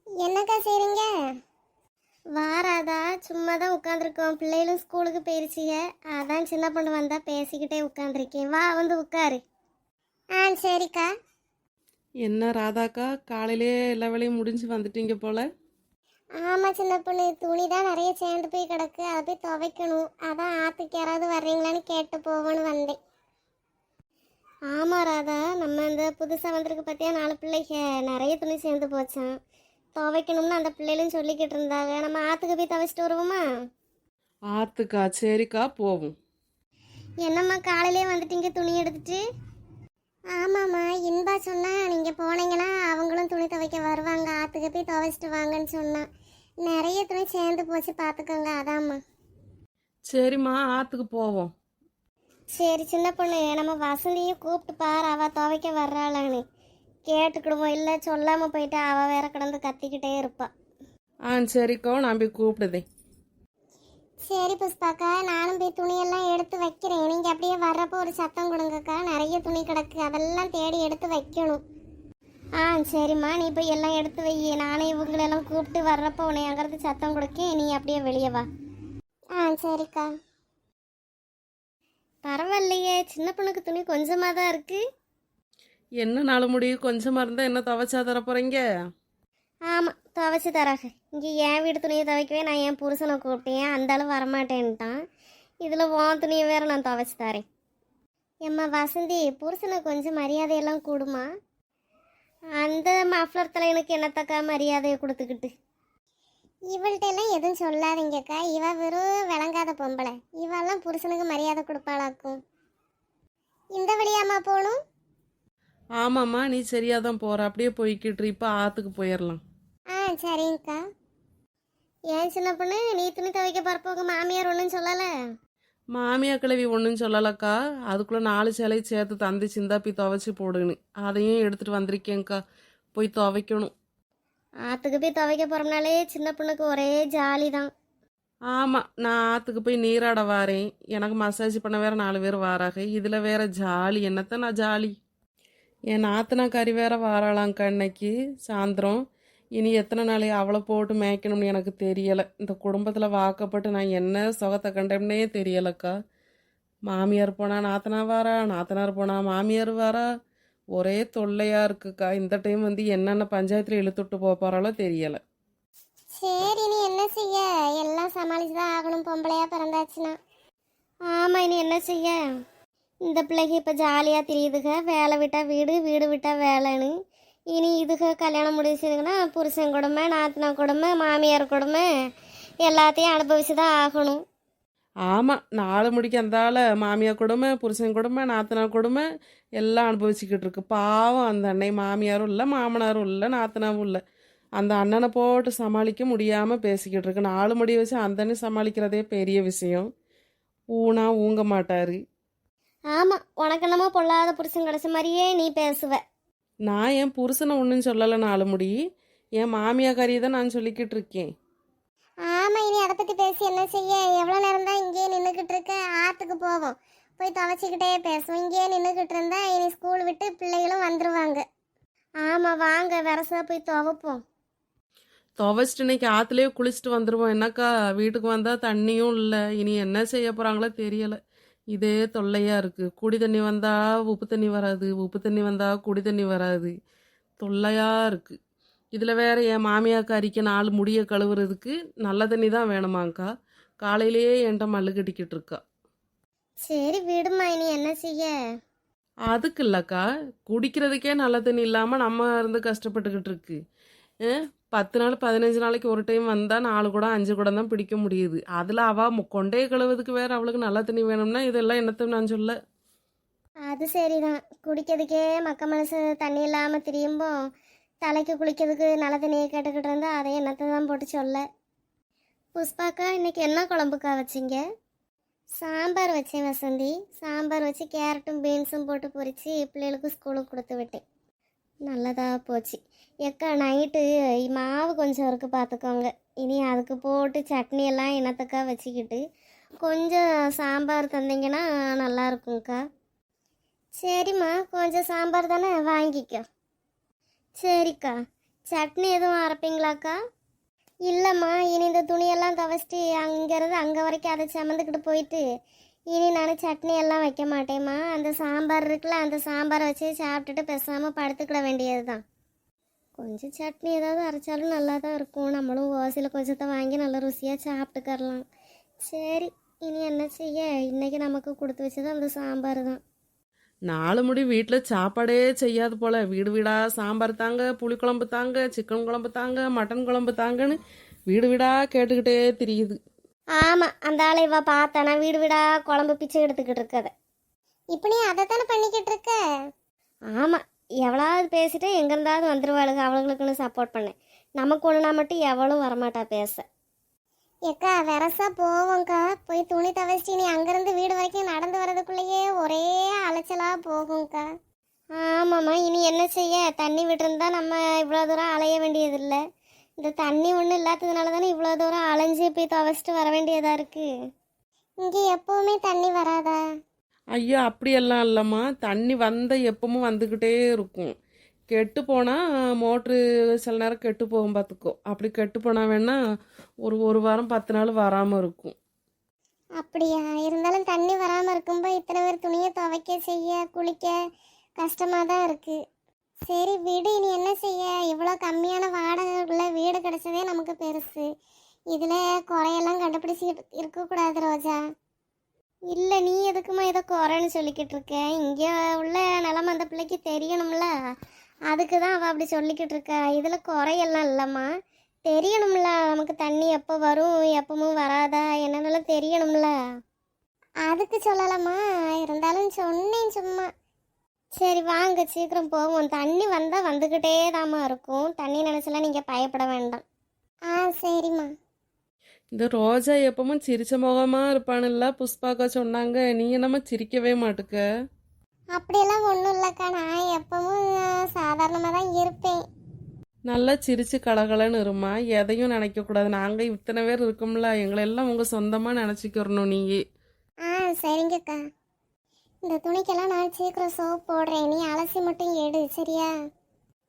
என்னக்கா செய்றீங்க? வாராதா? சும்மா தான் உட்காந்துருக்கோம். பிள்ளைகளும் ஸ்கூலுக்கு போயிருச்சுங்க. அதான் சின்ன பொண்ணு வந்தா பேசிக்கிட்டே உட்காந்துருக்கேன். வா வந்து உட்காரு. சரிக்கா. என்ன ராதாக்கா, காலையிலே எல்லா வேலையும் முடிஞ்சு வந்துட்டீங்க போல. ஆமா சின்ன பொண்ணு, துணி தான் நிறைய சேர்ந்து போய் கிடக்கு. அதை போய் துவைக்கணும். அதான் ஆத்துக்கு யாராவது வர்றீங்களான்னு கேட்டு போவோன்னு வந்தேன். ஆமா ராதா, நம்ம இந்த புதுசாக வந்திருக்கு பார்த்தியா 4 பிள்ளைங்க, நிறைய துணி சேர்ந்து போச்சான். துவைக்கணும்னு அந்த பிள்ளைகளும் சொல்லிக்கிட்டு இருந்தாங்க. நம்ம ஆற்றுக்கு போய் துவைச்சிட்டு வருவோமா? ஆத்துக்கா, சரிக்கா போவோம். என்னம்மா காலையிலே வந்துட்டீங்க துணி எடுத்துட்டு? ஆமாம்மா, இன்பா சொன்னா நீங்கள் போனீங்கன்னா அவங்களும் துணி துவைக்க வருவாங்க, ஆற்றுக்கு போய் துவைச்சிட்டு வாங்கன்னு சொன்னான். நிறைய துணி சேர்ந்து போச்சு பார்த்துக்கோங்க, அதாம்மா. சரிம்மா, ஆத்துக்கு போவோம். சரி சின்ன பொண்ணு, நம்ம வசந்தியும் கூப்பிட்டு பாரு, அவள் துவைக்க வர்றாளான்னு கேட்டுக்கிடுவோம். இல்லை சொல்லாமல் போயிட்டு அவள் வேற கிடந்து கத்திக்கிட்டே இருப்பா. சரிக்கா, நான் போய் கூப்பிடுதேன். சரி புஷ்பாக்கா, நானும் போய் துணியெல்லாம் எடுத்து வைக்கிறேன். நீங்கள் அப்படியே வர்றப்போ ஒரு சத்தம் கொடுங்கக்கா. நிறைய துணி கிடக்கு, அதெல்லாம் தேடி எடுத்து வைக்கணும். சரிம்மா, நீ போய் எல்லாம் எடுத்து வை. நானே இவங்களெல்லாம் கூப்பிட்டு வர்றப்போ உன்னை அங்கிறது சத்தம் கொடுக்க, நீ அப்படியே வெளியே வா. சரிக்கா. பரவாயில்லையே, சின்ன பொண்ணுக்கு துணி கொஞ்சமாக தான் இருக்குது. என்ன நாள் முடியும், கொஞ்சமாக இருந்தால் என்ன துவைச்சா தர போகிறீங்க? ஆமாம், துவைச்சி தராங்க. இங்கே என் வீடு துணியை துவைக்கவே நான் என் புருஷனை கூப்பிட்டேன், அந்த அளவு வரமாட்டேன்ட்டான். இதில் உன் துணியை வேற நான் துவைச்சி தரேன். எம்மா வசந்தி, புருஷனை கொஞ்சம் மரியாதையெல்லாம் கூடுமா? அந்த மஃப்ளர் தலைவனுக்கு என்னத்தக்கா மரியாதையை கொடுத்துக்கிட்டு. இவள்கிட்ட எல்லாம் எதுவும் சொல்லாதீங்கக்கா, இவ வெறும் விளங்காத பொம்பளை. இவெல்லாம் புருஷனுக்கு மரியாதை கொடுப்பாளாக்கும். இந்த வழியாம்மா போகணும்? ஆமாம்மா, நீ சரியாக தான் போகிற. அப்படியே போய்கிட்டு இப்போ ஆற்றுக்கு போயிடலாம். சரிங்கக்கா. ஏன் சின்ன பொண்ணு, நீ துணி துவைக்க போகிறப்போ மாமியார் ஒன்றும் சொல்லலை? மாமியா கிழவி ஒன்றும் சொல்லலக்கா. அதுக்குள்ளே 4 சேலையை சேர்த்து தந்து சிந்தா போய் துவைச்சி போடுன்னு அதையும் எடுத்துகிட்டு வந்திருக்கேங்க்கா. போய் துவைக்கணும். ஆற்றுக்கு போய் துவைக்க போகிறோம்னாலே சின்ன பொண்ணுக்கு ஒரே ஜாலி தான். ஆமாம், நான் ஆற்றுக்கு போய் நீராட வாரேன். எனக்கு மசாஜ் பண்ண வேற 4 பேர் வாராக. இதில் வேற ஜாலி, என்னத்த நான் ஜாலி. என் நாத்தனாக்காரி வேற வாராளாங்க்கா இன்னைக்கு சாயந்தரம். இனி எத்தனை நாளைக்கு அவளை போட்டு மேய்க்கணும்னு எனக்கு தெரியலை. இந்த குடும்பத்தில் வாக்கப்பட்டு நான் என்ன சுகத்தை கண்டேன்னே தெரியலக்கா. மாமியார் போனால் நாத்தனா வாரா, நாத்தனார் போனால் மாமியார் வாரா. ஒரே தொல்லையாக இருக்குக்கா. இந்த டைம் வந்து என்னென்ன பஞ்சாயத்தில் இழுத்துட்டு போக போகிறாலோ தெரியலை. சரி, நீ என்ன செய்ய, எல்லாம் சமாளிச்சு தான் ஆகணும், பொம்பளையா பிறந்தாச்சுன்னா. ஆமாம், இனி என்ன செய்ய. இந்த பிள்ளைக்கு இப்போ ஜாலியாக தெரியுதுங்க, வேலை விட்டால் வீடு, வீடு விட்டால் வேலைன்னு. இனி இதுக கல்யாணம் முடிச்சுதுங்கன்னா புருஷன் கொடுமை, நாத்தனா கொடுமை, மாமியார் கொடுமை எல்லாத்தையும் அனுபவிச்சு தான் ஆகணும். ஆமாம், 4 முடிக்க அந்தால மாமியார் கொடுமை, புருஷன் கொடுமை, நாத்தனார் கொடுமை எல்லாம் அனுபவிச்சுக்கிட்டு இருக்கு. பாவம் அந்த அன்னை, மாமியாரும் இல்லை, மாமனாரும் இல்லை, நாத்தனாவும் இல்லை. அந்த அண்ணனை போட்டு சமாளிக்க முடியாமல் பேசிக்கிட்டு இருக்கு. 4 முடி வச்சு அந்த அண்ணன் சமாளிக்கிறதே பெரிய விஷயம். ஊனா ஊங்க மாட்டார். ஆமாம், உனக்கு என்னமோ பொல்லாத புருஷன் கிடச்ச மாதிரியே நீ பேசுவ. நான் என் புருஷனை ஒன்றும் சொல்லலை 4 முடி. என் மாமியாக்காரியை தான் நான் சொல்லிக்கிட்டு இருக்கேன். ஆமாம், இனி அதை பற்றி பேசி என்ன செய்ய. எவ்வளோ நேரம் தான் இங்கேயே நின்றுக்கிட்டு இருக்க? ஆற்றுக்கு போவோம், போய் துவைச்சிக்கிட்டே பேசுவோம். இங்கேயே நின்றுக்கிட்டு இருந்தா இனி ஸ்கூல் விட்டு பிள்ளைகளும் வந்துடுவாங்க. ஆமாம், வாங்க வரசா போய் துவைப்போம். துவைச்சிட்டு இன்னைக்கு ஆற்றுலேயே குளிச்சுட்டு வந்துடுவோம். என்னக்கா, வீட்டுக்கு வந்தால் தண்ணியும் இல்லை. இனி என்ன செய்ய போகிறாங்களோ தெரியலை. இதே தொல்லையாக இருக்குது. குடி தண்ணி வந்தால் உப்பு தண்ணி வராது, உப்பு தண்ணி வந்தால் குடி தண்ணி வராது. தொல்லையாக இருக்குது. இதில் வேறு என் மாமியாக்காரிக்கு 4 முடியை கழுவுறதுக்கு நல்ல தண்ணி தான் வேணுமாங்க்கா. காலையிலேயே என்கிட்ட மல்லு கட்டிக்கிட்டு இருக்கா. சரி விடுமா, இனி என்ன செய்ய. அதுக்கு இல்லைக்கா, குடிக்கிறதுக்கே நல்ல தண்ணி இல்லாமல் நம்ம இருந்து கஷ்டப்பட்டுக்கிட்டு இருக்கு. 10 நாள் 15 நாளைக்கு ஒரு டைம் வந்தால் 4 குடம் 5 குடம் தான் பிடிக்க முடியுது. அதில் அவள் கொண்டையை கழுவுறதுக்கு வேறு அவளுக்கு நல்ல தண்ணி வேணும்னா இதெல்லாம் என்னத்த நான் சொல்ல. அது சரிதான், குடிக்கிறதுக்கே மக்க மனசு தண்ணி இல்லாமல் திரியும்போ தலைக்கு குளிக்கிறதுக்கு நல்ல தண்ணியை கேட்டுக்கிட்டு இருந்தா அதை என்னத்தை தான் போட்டு சொல்ல. புஷ்பாக்கா, இன்னைக்கு என்ன குழம்புக்கா வச்சிங்க? சாம்பார் வச்சேன் வசந்தி. சாம்பார் வச்சு கேரட்டும் பீன்ஸும் போட்டு பொரித்து பிள்ளைகளுக்கு ஸ்கூலுக்கு கொடுத்து விட்டேன். நல்லதாக போச்சு. எக்கா, நைட்டு மாவு கொஞ்சம் இருக்குது பார்த்துக்கோங்க. இனி அதுக்கு போட்டு சட்னி எல்லாம் இனத்துக்கா வச்சுக்கிட்டு கொஞ்சம் சாம்பார் தந்தீங்கன்னா நல்லா இருக்கும்க்கா. சரிம்மா, கொஞ்சம் சாம்பார் தானே வாங்கிக்கோ. சரிக்கா. சட்னி எதுவும் அரைப்பீங்களாக்கா? இல்லைம்மா, இனி இந்த துணியெல்லாம் துவைச்சிட்டு அங்கேருந்து அங்கே வரைக்கும் அதை சுமந்துக்கிட்டு போயிட்டு இனி நான் சட்னி எல்லாம் வைக்க மாட்டேம்மா. அந்த சாம்பார் இருக்குல்ல, அந்த சாம்பாரை வச்சு சாப்பிட்டுட்டு பேசாமல் படுத்துக்கிட வேண்டியது தான். கொஞ்சம் சட்னி ஏதாவது அரைச்சாலும் நல்லா தான் இருக்கும். நம்மளும் ஓசையில் கொஞ்சத்தை வாங்கி நல்லா ருசியாக சாப்பிட்டுக்கரலாம். சரி, இனி என்ன செய்ய, இன்னைக்கு நமக்கு கொடுத்து வச்சது அந்த சாம்பார் தான். 4 முடி வீட்டில் சாப்பாடே செய்யாது போல. வீடு வீடா சாம்பார் தாங்க, புளிக்குழம்பு தாங்க, சிக்கன் குழம்பு தாங்க, மட்டன் குழம்பு தாங்கன்னு வீடு வீடா கேட்டுக்கிட்டே திரியுது. ஆமாம், அந்த ஆளை இவ பார்த்தானா வீடு வீடா குழம்பு பிச்சை எடுத்துக்கிட்டு இருக்கத. இப்போ நீ அதை தானே பண்ணிக்கிட்டு இருக்க? ஆமாம், எவ்வளோவது பேசிட்டு எங்கேருந்தாவது வந்துடுவாளுங்க, அவளுங்களுக்குன்னு சப்போர்ட் பண்ணேன். நமக்கு ஒன்றுனா மட்டும் எவ்வளவும் வரமாட்டா பேச. ஏக்கா வெரசா போவோங்க்கா, போய் துணி துவைச்சிட்டு நீ அங்கேருந்து வீடு வரைக்கும் நடந்து வர்றதுக்குள்ளேயே ஒரே அலைச்சலாக போகும்க்கா. ஆமாம்மா, இனி என்ன செய்ய, தண்ணி விட்டுருந்தா நம்ம இவ்வளோ தூரம் அலைய வேண்டியதில்லை. இந்த தண்ணி ஒன்றும் இல்லாததுனால தானே இவ்வளோ தூரம் அலைஞ்சு போய் துவைச்சிட்டு வர வேண்டியதாக இருக்குது. இங்கே எப்போவுமே தண்ணி வராதா? ஐயா அப்படியெல்லாம் இல்லைம்மா, தண்ணி வந்த எப்பவும் வந்துக்கிட்டே இருக்கும். கெட்டு போனால் மோட்ரு சில நேரம் கெட்டு போகும் பார்த்துக்கோ. அப்படி கெட்டு போனால் வேணா ஒரு வாரம் 10 நாள் வராமல் இருக்கும். அப்படியா? இருந்தாலும் தண்ணி வராமல் இருக்கும்போது இத்தனை பேர் துணியை துவைக்க செய்ய குளிக்க கஷ்டமாக தான் இருக்குது. சரி விடு, நீ என்ன செய்ய, இவ்வளோ கம்மியான வாடகை உள்ள வீடு கிடைச்சதே நமக்கு பெருசு. இதில் குறையெல்லாம் கண்டுபிடிச்சி இருக்கக்கூடாது ரோஜா. இல்லை, நீ எதுக்குமா இதை குறைன்னு சொல்லிக்கிட்டு இருக்க? இங்கே உள்ள நிலமை அந்த பிள்ளைக்கு தெரியணும்ல, அதுக்கு தான் அவள் அப்படி சொல்லிக்கிட்டு இருக்கா. இதில் குறையெல்லாம் இல்லைம்மா, தெரியணும்ல நமக்கு தண்ணி எப்போ வரும் எப்பவும் வராதா என்னென்னலாம் தெரியணும்ல, அதுக்கு சொல்லலாமா. இருந்தாலும் சொன்னேன் சும்மா. சரி வாங்க சீக்கிரம் போவோம், தண்ணி வந்தால் வந்துக்கிட்டே தாம்மா இருக்கும். தண்ணி நினச்சலாம் நீங்கள் பயப்பட வேண்டாம். சரிம்மா. இந்த ரோஜா எப்பவும் சிரிச்ச முகமாக இருப்பானுல்ல, புஷ்பாக்கா சொன்னாங்க. நீ என்னம்மா சிரிக்கவே மாட்டுக்க? அப்படியெல்லாம் ஒன்றும் இல்லைக்கா, நான் எப்பவும் சாதாரணமாக தான் இருப்பேன். நல்லா சிரிச்சு கலகலன்னு இருமா, எதையும் நினைக்கக்கூடாது. நாங்கள் இத்தனை பேர் இருக்கோம்ல, எங்களை எல்லாம் உங்கள் சொந்தமாக நினச்சிக்கிறணும் நீயே. சரிங்கக்கா. இந்த துணிக்கெல்லாம் நான் சீக்கிரம் சோப் போடுறேன், நீ அலசி மட்டும் எடு சரியா?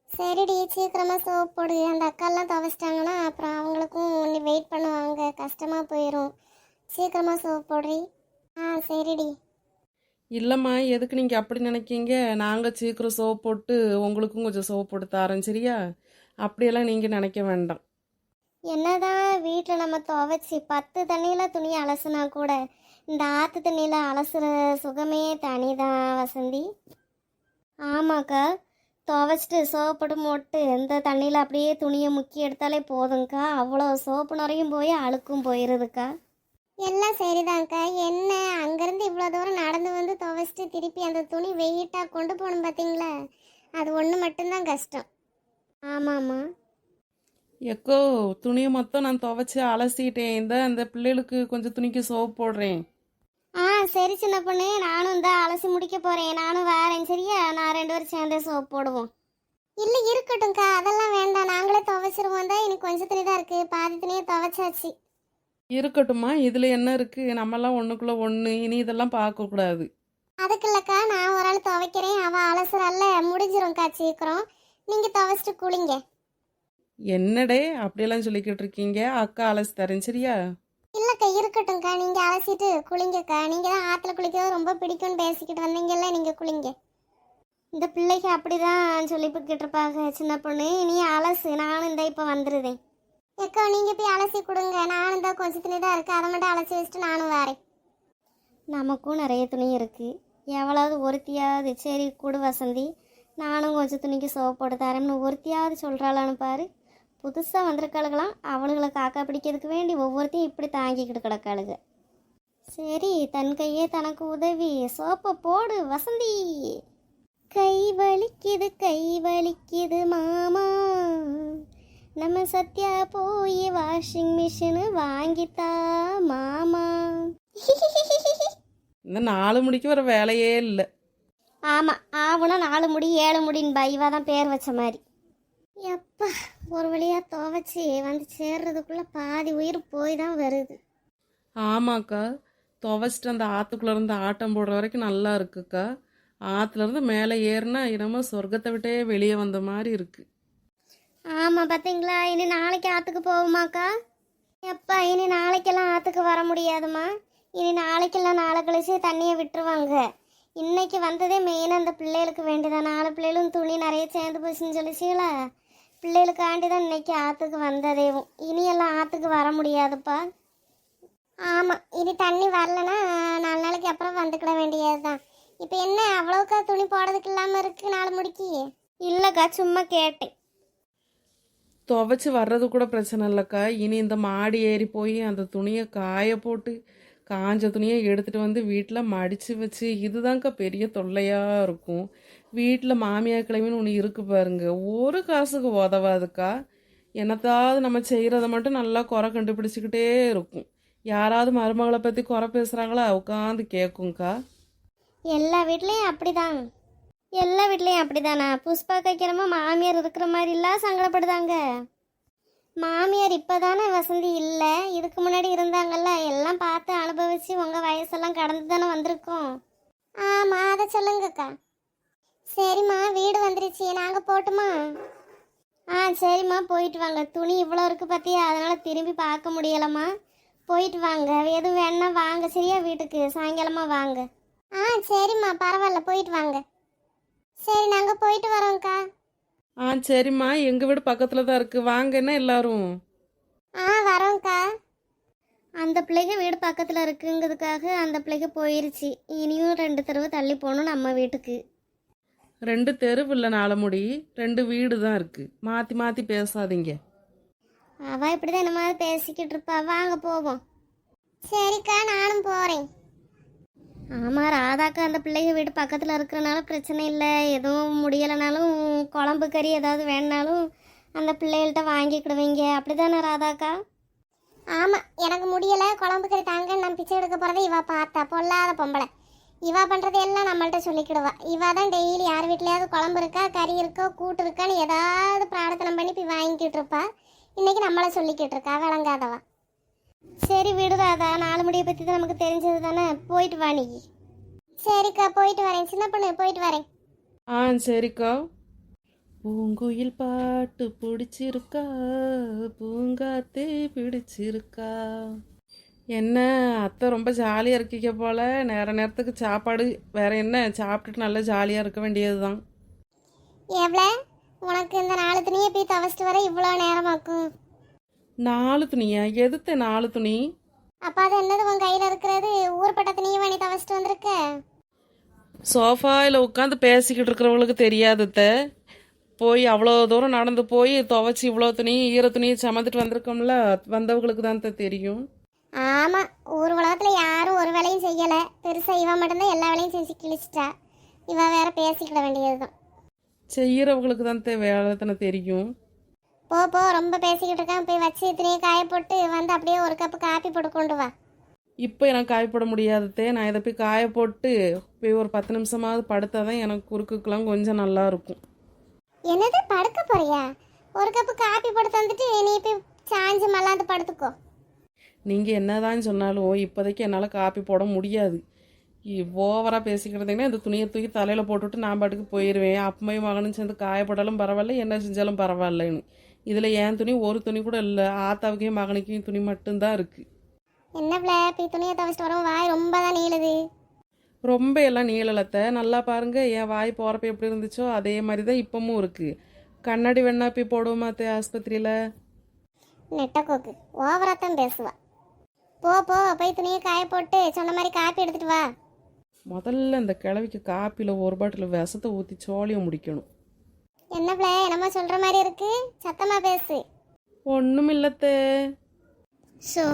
சரிடி, சீக்கிரமாக சோப் போடு. அந்த அக்காலாம் துவைச்சிட்டாங்கன்னா அப்புறம் அவங்களுக்கும் நீ வெயிட் பண்ணுவாங்க, கஷ்டமாக போயிடும். சீக்கிரமாக சோப் போடுறி. சரிடி. இல்லைம்மா, எதுக்கு நீங்கள் அப்படி நினைக்கீங்க? நாங்கள் சீக்கிரம் சோப் போட்டு உங்களுக்கும் கொஞ்சம் சோப் போட்டு தரோம் சரியா? அப்படியெல்லாம் நீங்கள் நினைக்க வேண்டாம். என்னதான் வீட்டில் நம்ம துவைச்சி 10 தண்ணியில் துணியை அலசுனா கூட இந்த ஆற்று தண்ணியில் அலசுகிற சுகமே தனிதான் வசந்தி. ஆமாக்கா, துவைச்சிட்டு சோப்பு போட்டு இந்த தண்ணியில் அப்படியே துணியை முக்கி எடுத்தாலே போதுங்க்கா, அவ்வளோ சோப்பு நிறையும் போய் அழுக்கும் போயிடுதுக்கா. எல்லாம் சரிதாங்க்கா, என்ன அங்கேருந்து இவ்வளோ தூரம் நடந்து வந்து துவைச்சிட்டு திருப்பி அந்த துணி வெயிட்டாக கொண்டு போகணும் பார்த்தீங்களா, அது ஒன்று மட்டும்தான் கஷ்டம். ஆமாம்மா. எக்கோ, துணியை மொத்தம் நான் துவைச்சி அலசிட்டேன். அந்த பிள்ளைகளுக்கு கொஞ்சம் துணிக்கு சோப் போடுறேன். சரி சின்ன பொண்ணு, நானும் இந்த அலசி முடிக்க போகிறேன், நானும் வரேன் சரியா? நான் 2 பேரும் சேர்ந்தே சோப் போடுவோம். இல்லை இருக்கட்டும்க்கா, அதெல்லாம் வேண்டாம், நாங்களே துவைச்சிருவோம் தான். இன்னைக்கு கொஞ்சம் துணி தான் இருக்குது, பாதி துணியை துவைச்சாச்சு. இருக்கட்டும்மா, இதில் என்ன இருக்குது, நம்மெல்லாம் ஒன்றுக்குள்ளே ஒன்று. இனி இதெல்லாம் பார்க்கக்கூடாது. அதுக்கு இல்லைக்கா, நான் ஒரு ஆள் துவைக்கிறேன், அவள் அலசுறால முடிஞ்சிரும்க்கா சீக்கிரம். நீங்கள் துவைச்சிட்டு குளிங்க. என்னடே அப்படியெல்லாம் சொல்லிக்கிட்டு இருக்கீங்க? அக்கா அலசி தரேன் சரியா? இல்லைக்கா இருக்கட்டும்க்கா, நீங்கள் அலசிட்டு குளிங்கக்கா. நீங்கள் தான் ஆற்றுல குளிக்கிறது ரொம்ப பிடிக்கும்னு பேசிக்கிட்டு வந்தீங்கல்ல, நீங்கள் குளிங்க. இந்த பிள்ளைக்கு அப்படி தான் சொல்லிக்கிட்டு இருப்பாங்க சின்ன பொண்ணு. நீ அலசு, நானும் இந்த இப்போ வந்துடுதேன். ஏக்கா நீங்கள் போய் அலசி கொடுங்க, நானும் இந்த கொஞ்சம் துணி தான் இருக்குது, அதை மட்டும் அலசி வச்சுட்டு நானும் வரேன். நமக்கும் நிறைய துணி இருக்குது, எவ்வளவு ஒருத்தியாவது. சரி கொடு வசந்தி, நானும் கொஞ்சம் துணிக்கு சோப் போட்டு தரேன்னு ஒருத்தியாவது சொல்கிறாளான்னு பாரு. புதுசாக வந்திருக்காளுகளாம், அவளுகளை காக்கா பிடிக்கிறதுக்கு வேண்டி ஒவ்வொருத்தையும் இப்படி தாங்கிக்கிட்டு கிடக்காளுங்க. சரி, தன் கையே தனக்கு உதவி, சோப்பை போடு வசந்தி. கை வலிக்குது மாமா, நம்ம சத்யா போய் வாஷிங் மிஷினு வாங்கித்தா மாமா. இந்த 4 முடிக்கு வர வேலையே இல்லை. ஆமாம், ஆவுனா 4 முடி 7 முடின்னு பைவா தான் பேர் வச்ச மாதிரி. எப்பா, ஒரு வழியாக துவைச்சி வந்து சேர்றதுக்குள்ளே பாதி உயிர் போய் தான் வருது. ஆமாக்கா, துவைச்சிட்டு அந்த ஆற்றுக்குள்ளேருந்து ஆட்டம் போடுற வரைக்கும் நல்லா இருக்குக்கா. ஆற்றுலேருந்து மேலே ஏறினா என்னமோ சொர்க்கத்தை விட்டே வெளியே வந்த மாதிரி இருக்குது. ஆமாம் பார்த்தீங்களா, இனி நாளைக்கு ஆற்றுக்கு போகுமாக்கா? எப்பா இனி நாளைக்கெல்லாம் ஆற்றுக்கு வர முடியாதும்மா. இனி நாளைக்கெல்லாம் நாளை கழிச்சு தண்ணியை விட்டுருவாங்க. இன்னைக்கு வந்ததே மெயினாக அந்த பிள்ளைகளுக்கு வேண்டிதான். 4 பிள்ளைகளும் துணி நிறைய சேர்ந்து போச்சுன்னு சொல்லிச்சிங்களா, பிள்ளைகளுக்காண்டி தான் இன்னைக்கு ஆற்றுக்கு வந்ததேவும். இனியெல்லாம் ஆற்றுக்கு வர முடியாதுப்பா. ஆமாம், இனி தண்ணி வரலன்னா 4 நாளைக்கு அப்புறம் வந்துக்கிட வேண்டியது தான். இப்போ என்ன அவ்வளோக்கா துணி போடுறதுக்கு இல்லாமல் இருக்குது 4 முடிக்கி? இல்லைக்கா, சும்மா கேட்டேன். துவைச்சி வர்றது கூட பிரச்சனை இல்லைக்கா. இனி இந்த மாடி ஏறி போய் அந்த துணியை காய போட்டு காஞ்ச துணியை எடுத்துகிட்டு வந்து வீட்டில் மடித்து வச்சு இதுதான்க்கா பெரிய தொல்லையாக இருக்கும். வீட்டில் மாமியார் கிழமைன்னு ஒன்று இருக்கு பாருங்க, ஒரு காசுக்கு உதவாதுக்கா. என்னத்தாவது நம்ம செய்கிறத மட்டும் நல்லா குறை கண்டுபிடிச்சிக்கிட்டே இருக்கும். யாராவது மருமகளை பற்றி குறை பேசுகிறாங்களா உட்காந்து கேட்குங்க்கா. எல்லா வீட்லேயும் அப்படிதான். எல்லா வீட்லேயும் அப்படிதானா? புஷ்பா கைக்கிறமா மாமியார் இருக்கிற மாதிரிலாம் சங்கடப்படுதாங்க. மாமியார் இப்போதானே வசந்தி இல்லை, இதுக்கு முன்னாடி இருந்தாங்கல்ல, எல்லாம் பார்த்து அனுபவிச்சு உங்கள் வயசெல்லாம் கடந்து தானே வந்திருக்கோம். ஆமாம், அதை சொல்லுங்கக்கா. சரிம்மா, வீடு வந்துருச்சு, நாங்கள் போட்டுமா? சரிம்மா, போயிட்டு வாங்க. துணி இவ்வளோ இருக்குது பார்த்தியா, அதனால் திரும்பி பார்க்க முடியலம்மா. போயிட்டு வாங்க. எதுவும் வேணா வாங்க சரியா, வீட்டுக்கு சாயங்காலமா வாங்க. சரிம்மா, பரவாயில்ல, போயிட்டு வாங்க. சரி, நாங்கள் போயிட்டு வரோம்க்கா. சரிம்மா, எங்கள் வீடு பக்கத்தில் தான் இருக்குது, வாங்கன்னா எல்லாரும். வரோம்க்கா. அந்த பிள்ளைங்க வீடு பக்கத்தில் இருக்குங்கிறதுக்காக அந்த பிள்ளைங்க போயிருச்சு. இனியும் 2 தெருவு தள்ளி போகணும் நம்ம வீட்டுக்கு. 2 தெருவு இல்லை நாலமுடி, 2 வீடு தான் இருக்குது. மாற்றி மாற்றி பேசாதீங்க. அவள் இப்படி தான் என்ன மாதிரி பேசிக்கிட்டு இருப்பா. வாங்க போவோம். சரிக்கா, நானும் போகிறேன். ஆமாம், ராதாக்கா அந்த பிள்ளைங்க வீடு பக்கத்தில் இருக்கிறனால பிரச்சனை இல்லை. எதுவும் முடியலைனாலும் குழம்பு கறி ஏதாவது வேணுனாலும் அந்த பிள்ளைகள்கிட்ட வாங்கிக்கிடுவீங்க. அப்படி தானே ராதாக்கா? ஆமாம், எனக்கு முடியலை குழம்பு கறி தாங்க, நான் பிச்சை எடுக்க போகிறத இவா பார்த்தா பொல்லாத பொம்பளை. இவா பண்ணுறது எல்லாம் நம்மள்ட்ட சொல்லிக்கிடுவா. இவா தான் டெய்லி யார் வீட்லையாவது குழம்பு இருக்கா, கறி இருக்கோ, கூட்டு இருக்கான்னு ஏதாவது பிரார்த்தனை பண்ணி போய் வாங்கிக்கிட்டு இருப்பா. இன்னைக்கு நம்மளை சொல்லிக்கிட்டு இருக்கா, விளங்காதவா. சரி விடுறாதா, 4 முடியை பற்றி தான் நமக்கு தெரிஞ்சது தானே. போயிட்டு வா நீ. சரிக்கா, போயிட்டு வரேன். சின்ன பொண்ணு, போயிட்டு வரேன். சரிக்கா. பூங்குயில் பாட்டு பிடிச்சிருக்கா, பூங்காத்தே பிடிச்சிருக்கா. என்ன அத்தை ரொம்ப ஜாலியாக இருக்கீங்க போல். நேரத்துக்கு சாப்பாடு வேற என்ன சாப்பிட்டுட்டு நல்லா ஜாலியாக இருக்க வேண்டியது தான். எவ்வளோ உனக்கு இந்த 4 துணியை போய் துவச்சிட்டு வர இவ்வளோ நேரமாக்கும்? 4 துணியா? எதுத்த 4 துணி? அப்போ அது என்னது உன் கையில் இருக்கிறது? ஊர்பட்ட துணியை வாங்கி துவச்சிட்டு வந்திருக்க? சோஃபாவில் உட்காந்து பேசிக்கிட்டு இருக்கிறவங்களுக்கு தெரியாதுத்த. போய் அவ்வளோ தூரம் நடந்து போய் துவைச்சி இவ்வளோ துணி ஈர துணியை சமந்துட்டு வந்திருக்கோம்ல, வந்தவங்களுக்கு தான் தெரியும். ஆமாம், ஊர் உலகத்தில் யாரும் ஒரு வேலையும் செய்யலை. பெருசாக இவன் மட்டும்தான் எல்லா வேலையும் செஞ்சு கிழிச்சிட்டா. இவன் வேற பேசிக்கிட வேண்டியது தான். செய்கிறவங்களுக்கு தான் வேலை தானே தெரியும். போ, ரொம்ப பேசிக்கிட்டு இருக்கான். போய் வச்சு துணியை காய போட்டு வந்து அப்படியே ஒரு கப்பு காப்பி போட்டு கொண்டு வா. இப்போ எனக்கு காயப்பட முடியாததே. நான் இதை போய் காய போட்டு போய் ஒரு 10 நிமிஷமாவது படுத்தா தான் எனக்கு குறுக்குக்கெல்லாம் கொஞ்சம் நல்லா இருக்கும். என்னது, படுக்க போறியா? ஒரு கப்பு காப்பி போட்டு தந்துட்டு நீ போய் சாஞ்சு மல்லாந்து படுத்துக்கோ. நீங்கள் என்னதான் சொன்னாலும் இப்போதைக்கு என்னால் காப்பி போட முடியாது. ஓவராக பேசிக்கிறதுங்கன்னா இந்த துணியை தூக்கி தலையில் போட்டுவிட்டு நான் பாட்டுக்கு போயிடுவேன். அப்பமையும் மகனும் சேர்ந்து காயப்பட்டாலும் பரவாயில்ல, என்ன செஞ்சாலும் பரவாயில்லன்னு. இதில் என் துணி ஒரு துணி கூட இல்லை. ஆத்தாவுக்கையும் மகனுக்கையும் துணி மட்டும்தான் இருக்குது. என்ன பிள்ளை, போய் துணியை துவைச்சிட்டு வரோம். வாய் ரொம்ப தான் நீளுது. ரொம்ப எல்லாம் நீளலத்தை நல்லா பாருங்கள். என் வாய் போகிறப்ப எப்படி இருந்துச்சோ அதே மாதிரி தான் இப்போவும் இருக்குது. கண்ணாடி வேணா போய் போடுவோமா ஆஸ்பத்திரியில்? நெட்டக்கோக்கு ஓவராத்தான் பேசுவா. போ போய் துணியை காய போட்டு சொன்ன மாதிரி காப்பி எடுத்துட்டு வா. முதல்ல இந்த கிழவிக்கு காப்பியில் ஒரு பாட்டில் விஷத்தை ஊற்றி சோழியை முடிக்கணும். என்ன பிள்ளை, என்னமோ சொல்கிற மாதிரி இருக்கு, சத்தமா பேசு. ஒன்றும் இல்லத்தே. ஸோ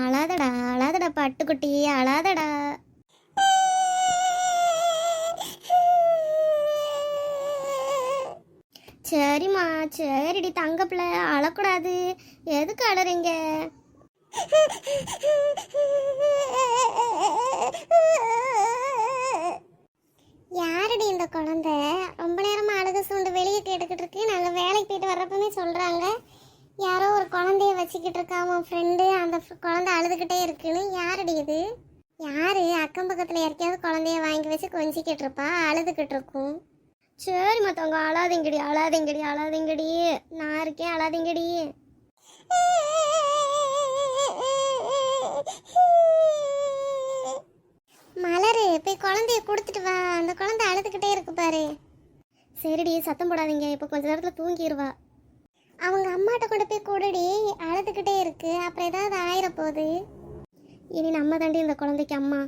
அழாதடா பட்டுக்குட்டி, அழாதடா. சரிம்மா, சரிடி தங்க பிள்ளை, அழக்கூடாது. எதுக்கு அழறீங்க? யாரடி இந்த குழந்தை? ரொம்ப நேரமா அழுக சவுண்டு வெளியே கேட்டுக்கிட்டு இருக்கு. நாங்கள் வேலைக்கு போயிட்டு வர்றப்பமே சொல்கிறாங்க, யாரோ ஒரு குழந்தைய வச்சுக்கிட்டு இருக்கா உன் ஃப்ரெண்டு, அந்த குழந்தை அழுதுகிட்டே இருக்குன்னு. யாரடி இது? யாரு? அக்கம் பக்கத்தில் யாருக்கையாவது குழந்தைய வாங்கி வச்சு கொஞ்சிக்கிட்டு இருப்பா, அழுதுகிட்டு இருக்கும். சரி மத்தவங்க அழாதீங்கடி அழாதீங்கடி அழாதீங்கடி, நான் இருக்கேன் அழாதீங்கடி. மலரு போய் குழந்தைய கொடுத்துட்டு வா, அந்த குழந்தை அழுதுகிட்டே இருக்கு பாரு. சரிடி சத்தம் போடாதீங்க, இப்போ கொஞ்ச நேரத்தில் தூங்கிடுவா. அவங்க அம்மாட்ட கொண்டு போய் கொடுடி, அழுதுகிட்டே இருக்கு, அப்புறம் ஏதாவது ஆயிர போகுது. இனி நம்ம தாண்டி இந்த குழந்தைக்கு அம்மா.